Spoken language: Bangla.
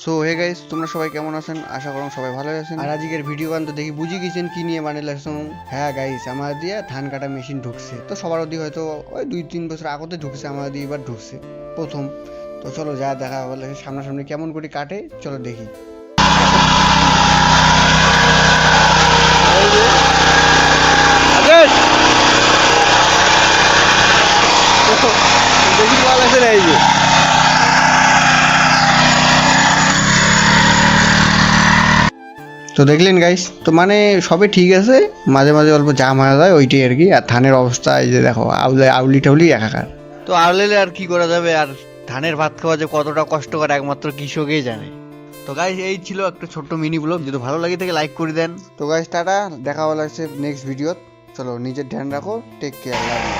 সো হে গাইস, তোমরা সবাই কেমন আছেন? আশা করুন সবাই ভালো আছেন। আর আজকের ভিডিও গান তো দেখি বুঝে গেছেন কি নিয়ে বানাইলাম। হ্যাঁ গাইস, আমার দিয়ে ধান কাটা মেশিন ঢুকছে। তো সবার ওদিকে হয়তো ওই 2-3 বছর আগতে ঢুকছে, আমার দিয়ে এবার ঢুকছে প্রথম। তো চলো যা দেখা বলে সামনাসামনি কেমন করে কাটে, চলো দেখি। দেখি ভালো আছে না এই যে। তো দেখলেন গাইস, তো মানে সবে ঠিক আছে, মাঝে মাঝে অল্প জাম হয়ে যায় ওইটাই আর কি। আর ধানের অবস্থা এই যে দেখো, আউলি টাউলি একাকার। তো আউলেলে আর কি করা যাবে, আর ধানের ভাত খাওয়া যে কতটা কষ্টকর একমাত্র কৃষকই জানে। তো গাইস, এই ছিল একটা ছোট্ট মিনি ব্লগ। যদি ভালো লাগে থাকে লাইক করে দেন। তো গাইস টাটা, দেখা হলো লাগছে নেক্সট ভিডিও। চলো নিজের ধ্যান রাখো, টেক কেয়ার, লাভ ইউ।